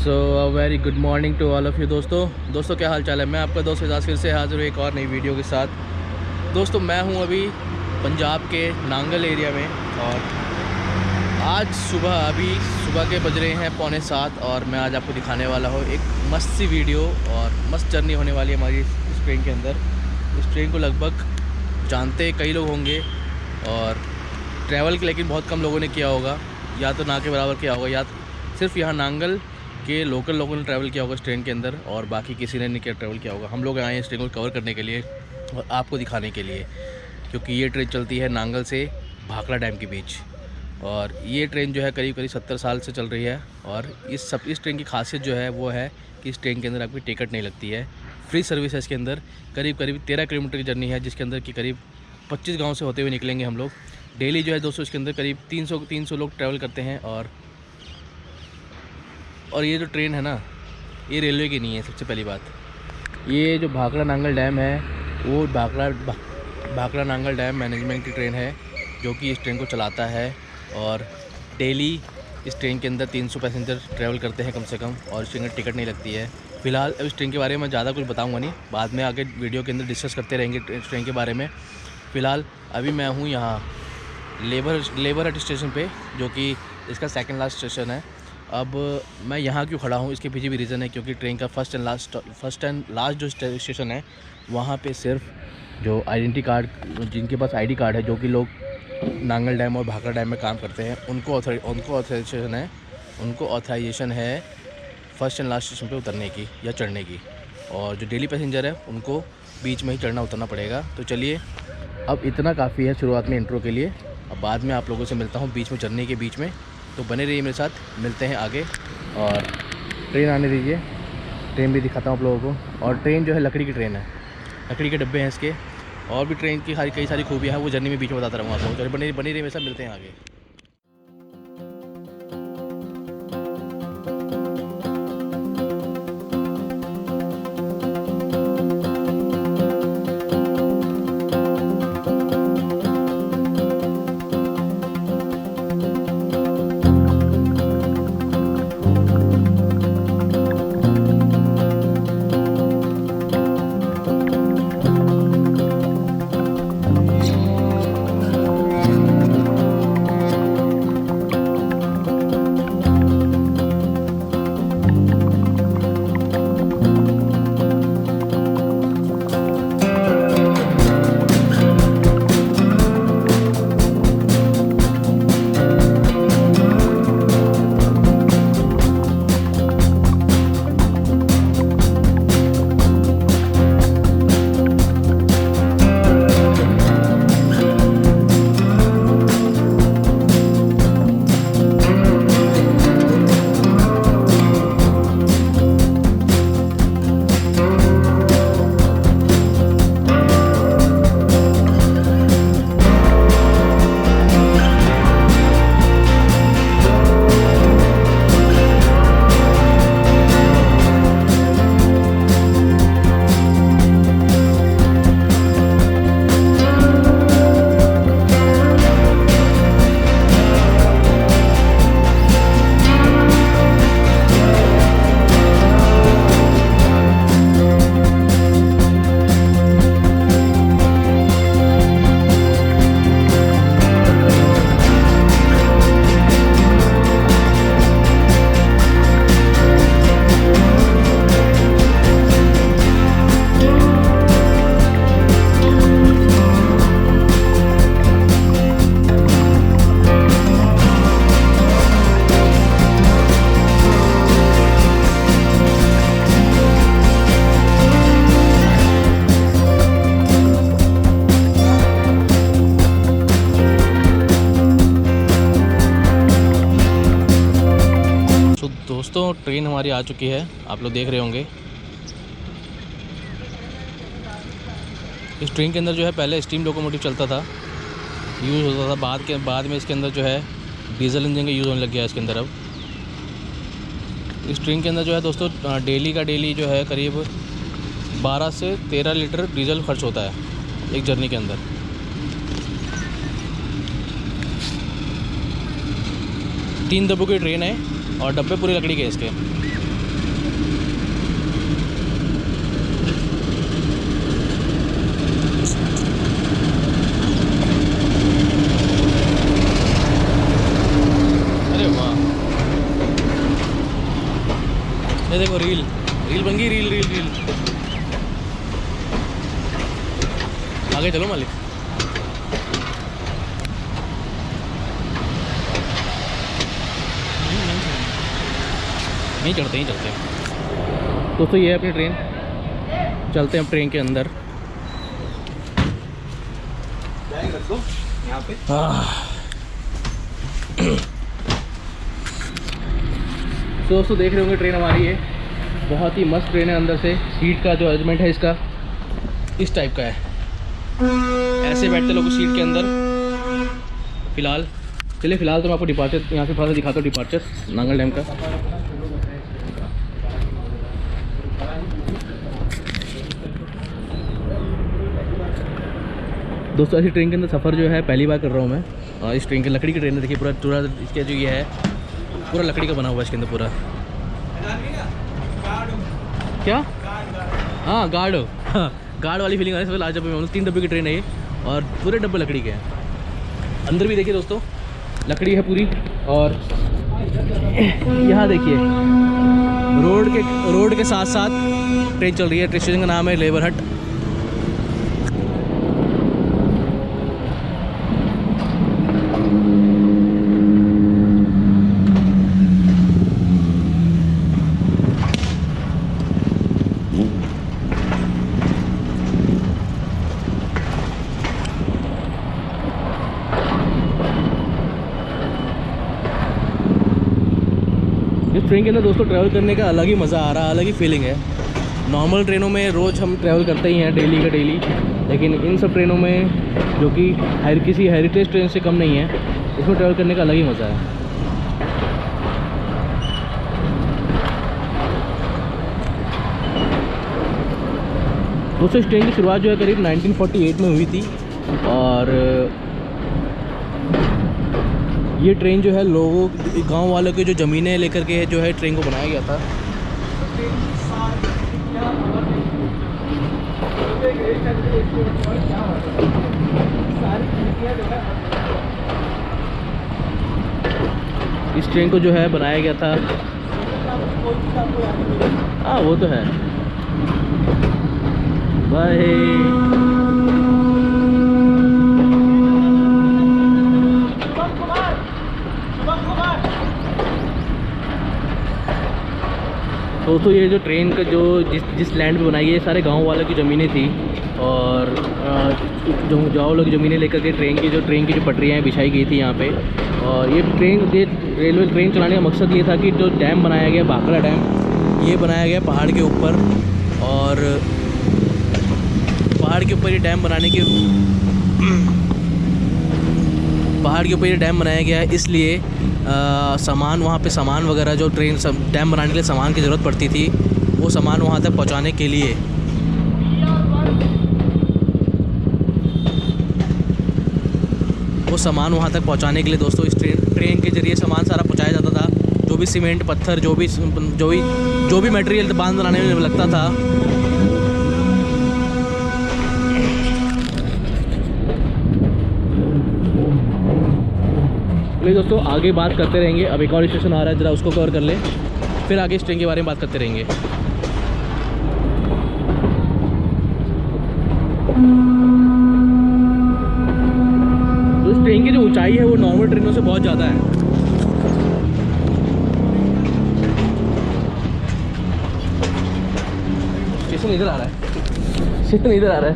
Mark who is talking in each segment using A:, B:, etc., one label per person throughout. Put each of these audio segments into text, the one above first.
A: So very good morning to all of you दोस्तों क्या हाल चाल है। मैं आपका दोस्त एजाज फिर से हाजिर हूँ एक और नई वीडियो के साथ। दोस्तों मैं हूँ अभी पंजाब के नांगल एरिया में और आज सुबह के बज रहे हैं 6:45 और मैं आज आपको दिखाने वाला हूँ एक मस्त सी वीडियो और मस्त जर्नी होने वाली है हमारी इस ट्रेन के अंदर। इस ट्रेन को लगभग जानते कई लोग होंगे और ट्रैवल लेकिन बहुत कम लोगों ने किया होगा, या तो ना के बराबर किया होगा, या सिर्फ यहाँ नांगल के लोकल लोगों ने ट्रैवल किया होगा इस ट्रेन के अंदर और बाकी किसी ने नहीं किया ट्रैवल किया होगा। हम लोग आए हैं इस ट्रेन को कवर करने के लिए और आपको दिखाने के लिए, क्योंकि ये ट्रेन चलती है नांगल से भाखड़ा डैम के बीच और ये ट्रेन जो है करीब 70 साल से चल रही है। और इस ट्रेन की खासियत जो है वो है कि इस ट्रेन के अंदर आपकी टिकट नहीं लगती है, फ्री सर्विस है इसके अंदर। करीब 13 किलोमीटर की जर्नी है जिसके अंदर की करीब 25 गाँव से होते हुए निकलेंगे हम लोग। डेली जो है दोस्तों इसके अंदर करीब 300 लोग ट्रैवल करते हैं। और ये जो ट्रेन है ना, ये रेलवे की नहीं है। सबसे पहली बात, ये जो भाखड़ा नांगल डैम है वो भाखड़ा नांगल डैम मैनेजमेंट की ट्रेन है जो कि इस ट्रेन को चलाता है। और डेली इस ट्रेन के अंदर 300 पैसेंजर ट्रैवल करते हैं कम से कम, और इस ट्रेन की टिकट नहीं लगती है। फ़िलहाल अब इस ट्रेन के बारे में ज़्यादा कुछ बताऊंगा नहीं, बाद में आगे वीडियो के अंदर डिस्कस करते रहेंगे इस ट्रेन के बारे में। फ़िलहाल अभी मैं हूँ यहाँ लेबर हट स्टेशन पे, जो कि इसका सेकंड लास्ट स्टेशन है। अब मैं यहाँ क्यों खड़ा हूँ इसके पीछे भी रीज़न है, क्योंकि ट्रेन का फर्स्ट एंड लास्ट जो स्टेशन है वहाँ पे सिर्फ जो आइडेंटिटी कार्ड, जिनके पास आईडी कार्ड है, जो कि लोग नांगल डैम और भाखड़ा डैम में काम करते हैं, उनको ऑथराइजेशन है फर्स्ट एंड लास्ट स्टेशन पे उतरने की या चढ़ने की। और जो डेली पैसेंजर है उनको बीच में ही चढ़ना उतरना पड़ेगा। तो चलिए, अब इतना काफ़ी है शुरुआत में इंट्रो के लिए। अब बाद में आप लोगों से मिलता हूँ बीच में चढ़ने के बीच में, तो बने रहिए मेरे साथ, मिलते हैं आगे। और ट्रेन आने दीजिए, ट्रेन भी दिखाता हूँ आप लोगों को। और ट्रेन जो है लकड़ी की ट्रेन है, लकड़ी के डब्बे हैं इसके, और भी ट्रेन की कई सारी खूबियाँ हैं, वो जर्नी में बीच में बताता रहूँगा आप लोगों को। बने रहिए मेरे साथ, मिलते हैं आगे। दोस्तों ट्रेन हमारी आ चुकी है, आप लोग देख रहे होंगे। इस ट्रेन के अंदर जो है पहले स्टीम लोकोमोटिव चलता था, यूज़ होता था। बाद में इसके अंदर जो है डीजल इंजन का यूज़ होने लग गया इसके अंदर। अब इस ट्रेन के अंदर जो है दोस्तों डेली जो है करीब 12 से 13 लीटर डीजल खर्च होता है एक जर्नी के अंदर। 3 डब्बों की ट्रेन है और डब्बे पूरे लकड़ी के इसके। ये देखो रील बन गई, रील। आगे चलो मालिक। नहीं चढ़ते दोस्तों, ये है अपनी ट्रेन। चलते हैं अब ट्रेन के अंदर।
B: रख दो यहाँ पे।
A: तो दोस्तों देख रहे होंगे ट्रेन हमारी है, बहुत ही मस्त ट्रेन है। अंदर से सीट का जो अरेंजमेंट है इसका इस टाइप का है, ऐसे बैठते लोग सीट के अंदर। फ़िलहाल तो मैं आपको डिपार्चर यहाँ से थोड़ा सा दिखाता हूँ, डिपार्चर नांगल डैम का। दोस्तों ऐसी ट्रेन के अंदर सफ़र जो है पहली बार कर रहा हूँ मैं। और इस ट्रेन के लकड़ी की ट्रेन है, देखिए पूरा इसका जो ये है पूरा लकड़ी का बना हुआ है इसके अंदर पूरा। क्या? हाँ गार्ड वाली फीलिंग आ रही है। लास्ट डब्बे में 3 डब्बे की ट्रेन है ये, और पूरे डब्बे लकड़ी के हैं। अंदर भी देखिए दोस्तों लकड़ी है पूरी। और यहाँ देखिए रोड के साथ साथ ट्रेन चल रही है। स्टेशन का नाम है लेबर हट। इस ट्रेन के अंदर दोस्तों ट्रैवल करने का अलग ही मज़ा आ रहा है, अलग ही फीलिंग है। नॉर्मल ट्रेनों में रोज़ हम ट्रैवल करते ही हैं डेली का डेली, लेकिन इन सब ट्रेनों में जो कि किसी हेरिटेज ट्रेन से कम नहीं है, इसमें ट्रैवल करने का अलग ही मज़ा है। दोस्तों इस ट्रेन की शुरुआत जो है करीब 1948 में हुई थी। और ये ट्रेन जो है लोगों गांव वालों के जो ज़मीनें लेकर के जो है ट्रेन को बनाया गया था। इस ट्रेन को जो है बनाया गया था। हाँ वो तो है। बाय। दोस्तों ये जो ट्रेन का जो जिस लैंड पे बनाई है, ये सारे गांव वालों की ज़मीनें थी। और जो गाँव वालों की ज़मीनें लेकर के ट्रेन की जो पटरियाँ बिछाई गई थी यहाँ पे। और ये रेलवे ट्रेन चलाने का मकसद ये था कि जो डैम बनाया गया भाखड़ा डैम, ये बनाया गया पहाड़ के ऊपर। और पहाड़ के ऊपर ये डैम बनाने के पहाड़ के ऊपर ये डैम बनाया गया है, इसलिए सामान वहाँ पे सामान वगैरह जो ट्रेन डैम बनाने के लिए सामान की ज़रूरत पड़ती थी, वो सामान वहाँ तक पहुँचाने के लिए दोस्तों इस ट्रेन के ज़रिए सामान सारा पहुँचाया जाता था। जो भी सीमेंट पत्थर जो भी मटेरियल बांध बनाने में लगता था, चलिए दोस्तों आगे बात करते रहेंगे। अब एक और स्टेशन आ रहा है, ज़रा उसको कवर कर ले, फिर आगे इस ट्रेन के बारे में बात करते रहेंगे। तो इस ट्रेन की जो ऊंचाई है वो नॉर्मल ट्रेनों से बहुत ज़्यादा है। स्टेशन इधर आ रहा है।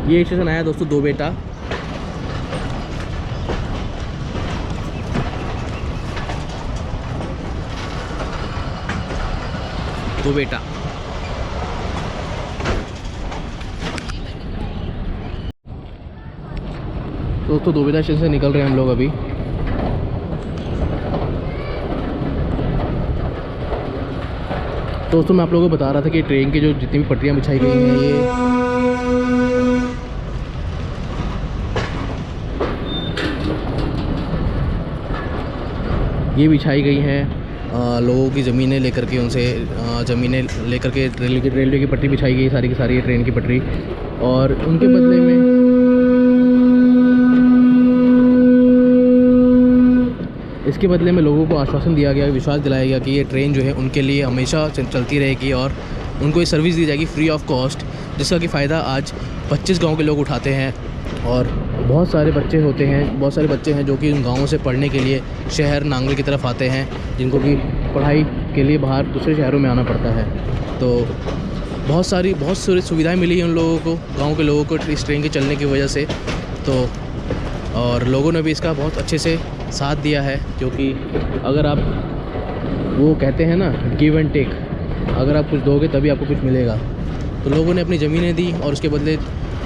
A: ये स्टेशन आया दोस्तों दो बेटा। दोस्तों दो बेटा स्टेशन से निकल रहे हैं हम लोग अभी। दोस्तों मैं आप लोगों को बता रहा था कि ट्रेन की जो जितनी भी पटरियाँ बिछाई गई हैं ये बिछाई गई हैं। लोगों की ज़मीनें लेकर के उनसे ज़मीनें लेकर के रेलवे की पटरी बिछाई गई सारी की सारी, ट्रेन की पटरी, और उनके बदले में इसके बदले में लोगों को आश्वासन दिया गया, विश्वास दिलाया गया कि ये ट्रेन जो है उनके लिए हमेशा चलती रहेगी और उनको ये सर्विस दी जाएगी फ्री ऑफ कॉस्ट, जिसका कि फ़ायदा आज 25 गांव के लोग उठाते हैं। और बहुत सारे बच्चे होते हैं, बहुत सारे बच्चे हैं जो कि उन गाँवों से पढ़ने के लिए शहर नांगल की तरफ आते हैं, जिनको कि पढ़ाई के लिए बाहर दूसरे शहरों में आना पड़ता है। तो बहुत सारी सुविधाएं मिली हैं उन लोगों को, गांव के लोगों को इस ट्रेन के चलने की वजह से। तो और लोगों ने भी इसका बहुत अच्छे से साथ दिया है, क्योंकि अगर आप, वो कहते हैं ना, गिव एंड टेक, अगर आप कुछ दोगे तभी आपको कुछ मिलेगा। तो लोगों ने अपनी ज़मीनें दी और उसके बदले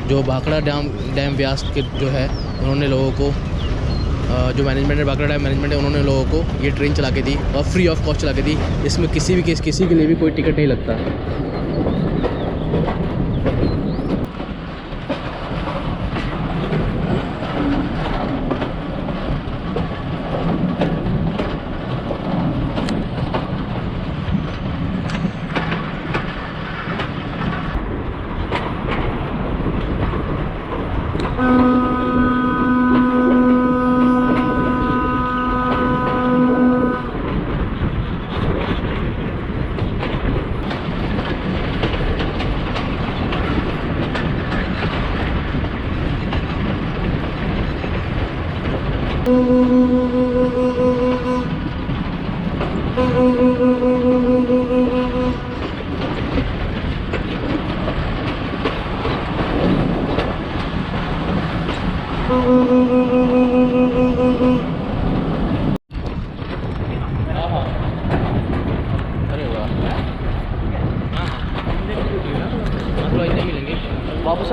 A: जो भाखड़ा डैम व्यास के जो है उन्होंने लोगों को, जो मैनेजमेंट है, भाखड़ा डैम मैनेजमेंट है, उन्होंने लोगों को ये ट्रेन चला के दी और फ्री ऑफ कॉस्ट चला के दी। इसमें किसी के लिए भी कोई टिकट नहीं लगता।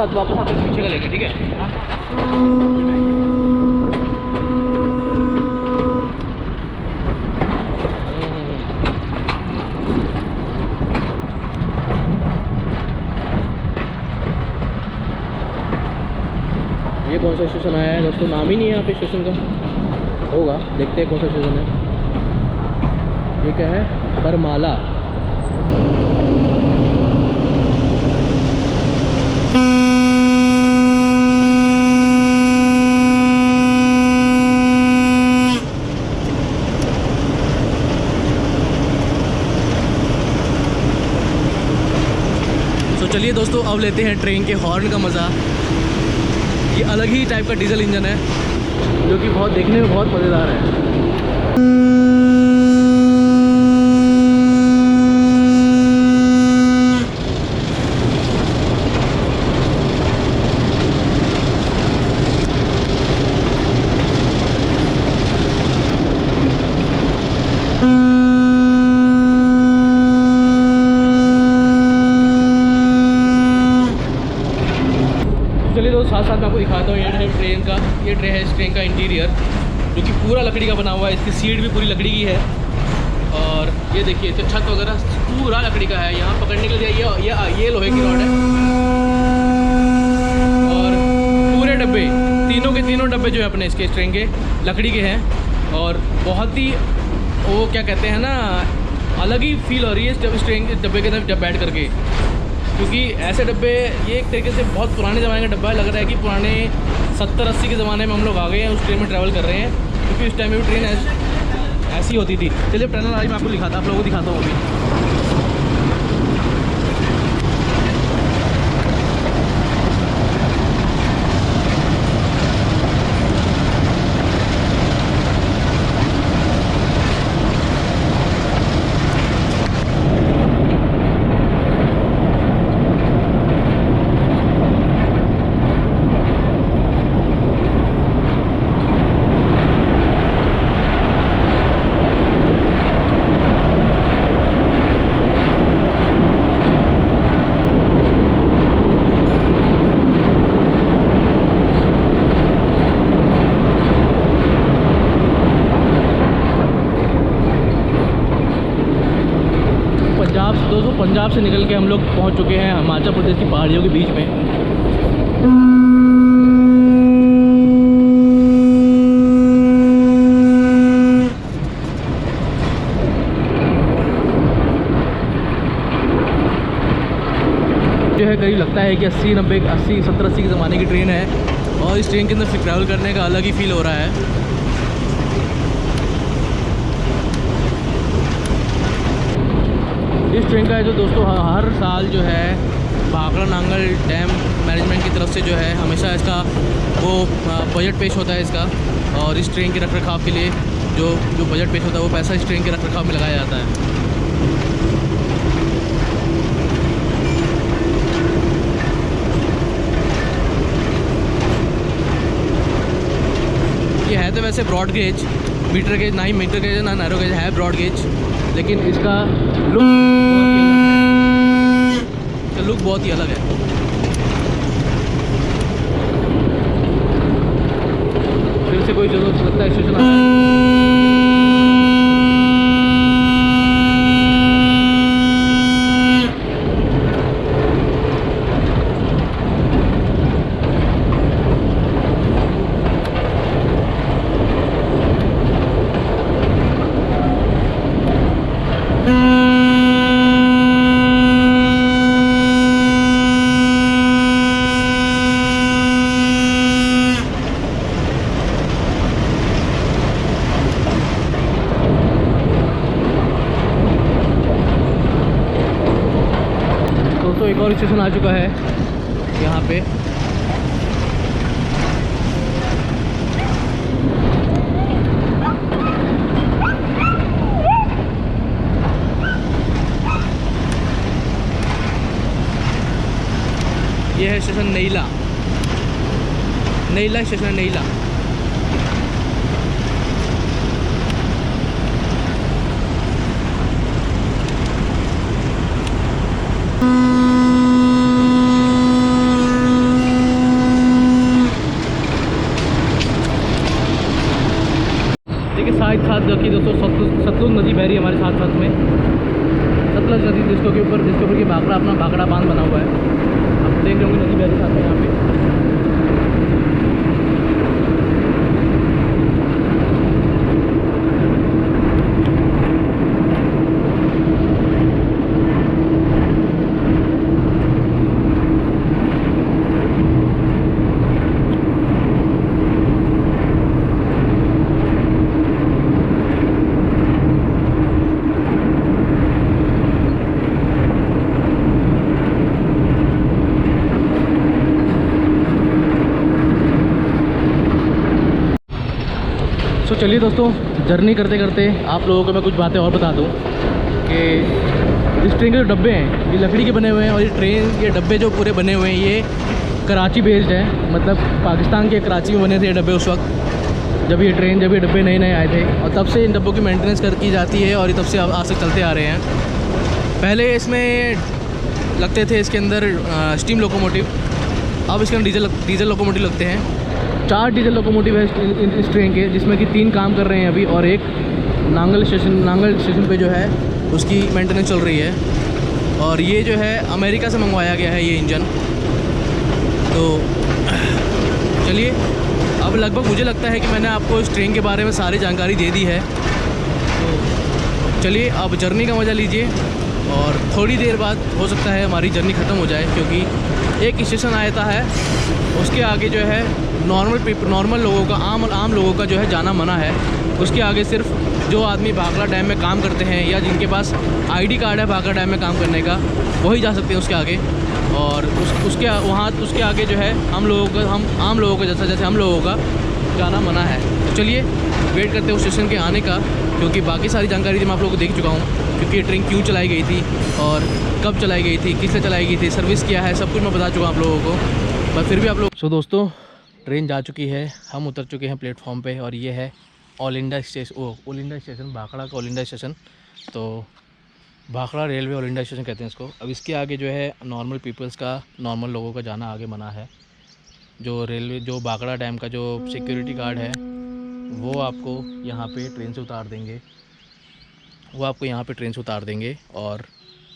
A: वापस आते पीछे का लेंगे, ठीक है। ये कौन सा स्टेशन आया है दोस्तों, नाम ही नहीं है यहाँ पे स्टेशन का, होगा, देखते हैं कौन सा स्टेशन है। ये क्या है, बरमाला। तो चलिए दोस्तों, अब लेते हैं ट्रेन के हॉर्न का मज़ा। ये अलग ही टाइप का डीजल इंजन है जो कि बहुत देखने में बहुत मज़ेदार है। चलिए दोस्तों, साथ साथ मैं आपको दिखाता हूँ, ये है ट्रेन का, ये है इस ट्रेन का इंटीरियर, जो कि पूरा लकड़ी का बना हुआ है। इसकी सीट भी पूरी लकड़ी की है, और ये देखिए तो छत वगैरह पूरा लकड़ी का है। यहाँ पकड़ने के लिए ये लोहे की रॉड है, और पूरे डब्बे, तीनों के तीनों डब्बे जो है अपने इसके ट्रेन के लकड़ी के हैं, और बहुत ही, वो क्या कहते हैं ना, अलग ही फील हो रही है इस ट्रेन के डब्बे के अंदर जब बैठ करके, क्योंकि ऐसे डब्बे, ये एक तरीके से बहुत पुराने ज़माने का डब्बा है। लग रहा है कि पुराने 70-80 के ज़माने में हम लोग आ गए हैं, उस ट्रेन में ट्रैवल कर रहे हैं, क्योंकि उस टाइम में भी ट्रेन ऐसी होती थी। चलिए टनल आज मैं आपको दिखाता, आप लोगों को दिखाता हूँ अभी। पंजाब से निकल के हम लोग पहुंच चुके हैं हिमाचल प्रदेश की पहाड़ियों के बीच में। जो है करीब लगता है कि 70-80 के ज़माने की ट्रेन है, और इस ट्रेन के अंदर ट्रैवल करने का अलग ही फील हो रहा है। इस ट्रेन का है जो दोस्तों हर साल जो है भाखड़ा नांगल डैम मैनेजमेंट की तरफ से जो है हमेशा इसका वो बजट पेश होता है इसका, और इस ट्रेन के रखरखाव के लिए जो बजट पेश होता है वो पैसा इस ट्रेन के रखरखाव में लगाया जाता है। ये है तो वैसे ब्रॉड गेज, मीटर गेज, ना ही मीटर गेज है ना नैरो गेज है, ब्रॉड गेज, लेकिन इसका लुक बहुत ही अलग है। फिर से कोई जरूरत लगता है स्टेशन आता है। तो एक और स्टेशन आ चुका है यहाँ पे। ये है स्टेशन नेइला स्टेशन नेइला। साथ देखिए दोस्तों सतलुज नदी बह रही है हमारे साथ में। सतलुज नदी जिसके ऊपर कि भाखड़ा बांध बना हुआ है। आप देख रहे होंगे नदी बह रही साथ में यहाँ पे। तो चलिए दोस्तों, जर्नी करते करते आप लोगों को मैं कुछ बातें और बता दूं कि इस ट्रेन के जो डब्बे हैं ये लकड़ी के बने हुए हैं, और ये डब्बे जो पूरे बने हुए हैं ये कराची बेस्ड है। मतलब पाकिस्तान के कराची में बने थे ये डब्बे उस वक्त जब ये डब्बे नए आए थे, और तब से इन डब्बों की मेंटेनेंस की जाती है, और ये तब से आज तक चलते आ रहे हैं। पहले इसमें लगते थे इसके अंदर स्टीम लोकोमोटिव, अब इसके अंदर डीजल लोकोमोटिव लगते हैं। 4 डीजल लोकोमोटिव है इस ट्रेन के, जिसमें कि 3 काम कर रहे हैं अभी, और एक नांगल स्टेशन पे जो है उसकी मेंटेनेंस चल रही है। और ये जो है अमेरिका से मंगवाया गया है ये इंजन। तो चलिए, अब लगभग मुझे लगता है कि मैंने आपको इस ट्रेन के बारे में सारी जानकारी दे दी है। तो चलिए अब जर्नी का मज़ा लीजिए, और थोड़ी देर बाद हो सकता है हमारी जर्नी ख़त्म हो जाए, क्योंकि एक स्टेशन आता है उसके आगे जो है नॉर्मल लोगों का, आम लोगों का जो है जाना मना है। उसके आगे सिर्फ जो आदमी भाखड़ा डैम में काम करते हैं या जिनके पास आईडी कार्ड है भाखड़ा डैम में काम करने का, वही जा सकते हैं उसके आगे। और उसके आगे जो है आम लोगों का जैसे हम लोगों का जाना मना है। तो चलिए वेट करते हैं उस स्टेशन के आने का, क्योंकि बाकी सारी जानकारी मैं आप लोगों को देख चुका हूँ, क्योंकि ये ट्रेन क्यों चलाई गई थी और कब चलाई गई थी, किससे चलाई गई थी, सर्विस क्या है, सब कुछ मैं बता चुका हूँ आप लोगों को। पर फिर भी आप लोग दोस्तों, ट्रेन जा चुकी है, हम उतर चुके हैं प्लेटफॉर्म पे, और ये है ऑल इंडिया स्टेशन, भाखड़ा का ऑल इंडिया स्टेशन। तो Bhakhra railway all India station कहते हैं इसको। अब इसके आगे जो है नॉर्मल लोगों का जाना आगे मना है। जो भाखड़ा डैम का जो सिक्योरिटी गार्ड है वो आपको यहाँ पे ट्रेन से उतार देंगे, और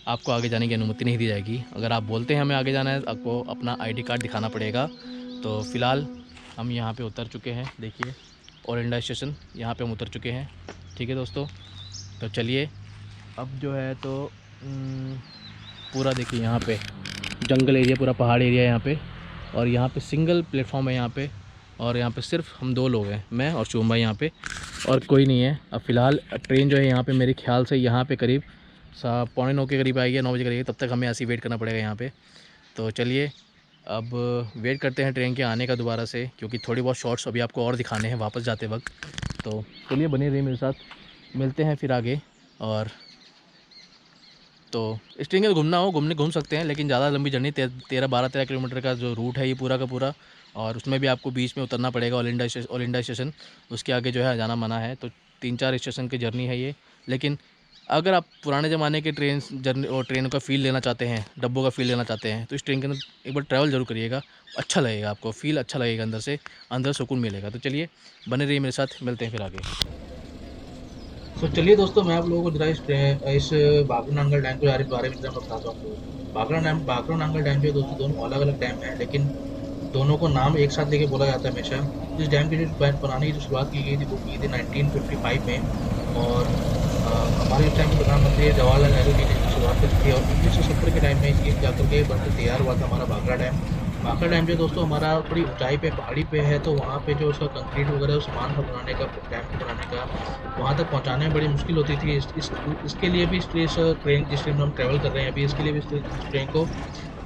A: आपको आगे जाने की अनुमति नहीं दी जाएगी। अगर आप बोलते हैं हमें आगे जाना है, आपको अपना आईडी कार्ड दिखाना पड़ेगा। तो फ़िलहाल हम यहाँ पे उतर चुके हैं, देखिए ऑल इंडिया स्टेशन, यहाँ पे हम उतर चुके हैं। ठीक है दोस्तों, तो चलिए अब जो है तो पूरा देखिए यहाँ पे जंगल एरिया, पूरा पहाड़ एरिया है यहाँ पे। और यहाँ पे सिंगल प्लेटफॉर्म है यहाँ पे, और यहाँ पे सिर्फ हम 2 लोग हैं, मैं और शुभम भाई यहाँ पे, और कोई नहीं है। अब फ़िलहाल ट्रेन जो है यहाँ पे मेरे ख्याल से यहाँ पे करीब 9:15 के करीब आएगी, 9 बजे करीब। तब तक हमें ऐसे ही वेट करना पड़ेगा यहाँ पे। तो चलिए अब वेट करते हैं ट्रेन के आने का दोबारा से, क्योंकि थोड़ी बहुत शॉर्ट्स अभी आपको और दिखाने हैं वापस जाते वक्त। तो चलिए बने रहिए मेरे साथ, मिलते हैं फिर आगे। और तो इस ट्रेन के घूम सकते हैं, लेकिन ज़्यादा लंबी जर्नी 13 किलोमीटर का जो रूट है ये पूरा का पूरा। और उसमें भी आपको बीच में उतरना पड़ेगा ऑल इंडिया स्टेशन, उसके आगे जो है जाना मना है। तो 3-4 स्टेशन की जर्नी है ये। लेकिन अगर आप पुराने ज़माने के ट्रेन का फ़ील लेना चाहते हैं, डब्बों का फ़ील लेना चाहते हैं, तो इस ट्रेन के अंदर एक बार ट्रैवल ज़रूर करिएगा। अच्छा लगेगा आपको, फ़ील अच्छा लगेगा, अंदर सुकून मिलेगा। तो चलिए बने रहिए मेरे साथ, मिलते हैं फिर आगे। तो चलिए दोस्तों, मैं आप लोगों को जरा इस भाखड़ा नांगल डैम के बारे में जरा बताता हूँ। भाखड़ा नांगल डैम जो दोस्तों दोनों अलग अलग डैम हैं, लेकिन दोनों को नाम एक साथ लेके बोला जाता है हमेशा। इस डैम की जो बनाने की जो शुरुआत की गई थी वो की थी 1955 में। और हमारे इस टाइम के प्रधानमंत्री जवाहरलाल नेहरू जी ने शुरुआत की थी। और 1970 के टाइम में इसकी जाकर के बनकर तैयार हुआ था हमारा भाखड़ा डैम। भाखड़ा डैम जो दोस्तों हमारा थोड़ी ऊंचाई पे, पहाड़ी पे है, तो वहाँ पे जो उसका कंक्रीट वगैरह उस सामान का बनाने का, डैम को बनाने का, वहाँ तक पहुँचाने में बड़ी मुश्किल होती थी। इसके लिए भी इस ट्रेन जिस ट्रेन में हम ट्रैवल कर रहे हैं अभी, इसके लिए भी इस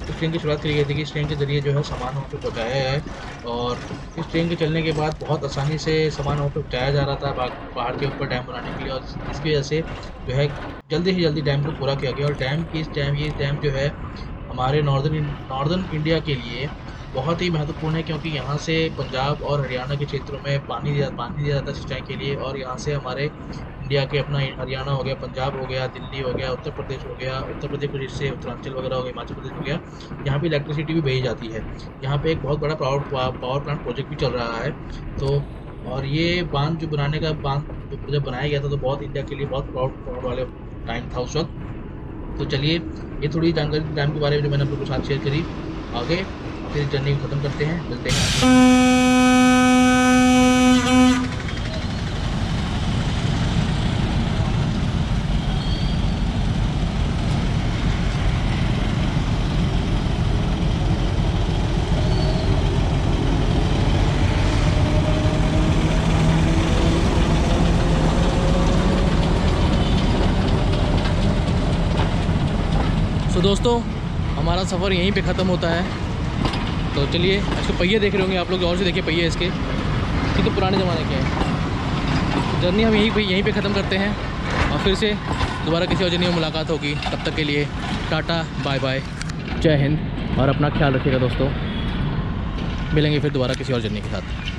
A: ट्रेन की शुरुआत की गई थी कि इस ट्रेन के ज़रिए जो है सामान वहाँ पे पहुँचाया जाए। और इस ट्रेन के चलने के बाद बहुत आसानी से सामान वहाँ पे पहुँचाया जा रहा था पहाड़ के ऊपर डैम बनाने के लिए। और इसकी वजह से जो है जल्दी से जल्दी डैम को पूरा किया गया। और ये डैम जो है हमारे नॉर्दर्न इंडिया के लिए बहुत ही महत्वपूर्ण है, क्योंकि यहाँ से पंजाब और हरियाणा के क्षेत्रों में पानी दिया जाता है सिंचाई के लिए। और यहाँ से हमारे इंडिया के अपना हरियाणा हो गया, पंजाब हो गया, दिल्ली हो गया, उत्तर प्रदेश हो गया, उत्तर प्रदेश को जिससे उत्तरांचल वगैरह हो गया, हिमाचल प्रदेश हो गया, यहाँ पे इलेक्ट्रिसिटी भी भेजी जाती है। यहाँ पे एक बहुत बड़ा पावर प्लांट प्रोजेक्ट भी चल रहा है। तो और ये बांध जो जब बनाया गया था तो बहुत इंडिया के लिए बहुत प्राउड वाले टाइम था उस वक्त। तो चलिए ये थोड़ी जानकारी डैम के बारे में जो मैंने आप लोगों के साथ शेयर करी। आगे फिर जर्नी ख़त्म करते हैं, मिलते हैं। तो दोस्तों हमारा सफ़र यहीं पे ख़त्म होता है। तो चलिए, इसके पहिए देख रहे होंगे आप लोग, और से देखिए पहिए इसके, ये तो पुराने ज़माने के हैं। जर्नी हम यहीं पे ख़त्म करते हैं, और फिर से दोबारा किसी और जर्नी में मुलाकात होगी। तब तक के लिए टाटा बाय बाय, जय हिंद, और अपना ख्याल रखिएगा दोस्तों। मिलेंगे फिर दोबारा किसी और जर्नी के साथ।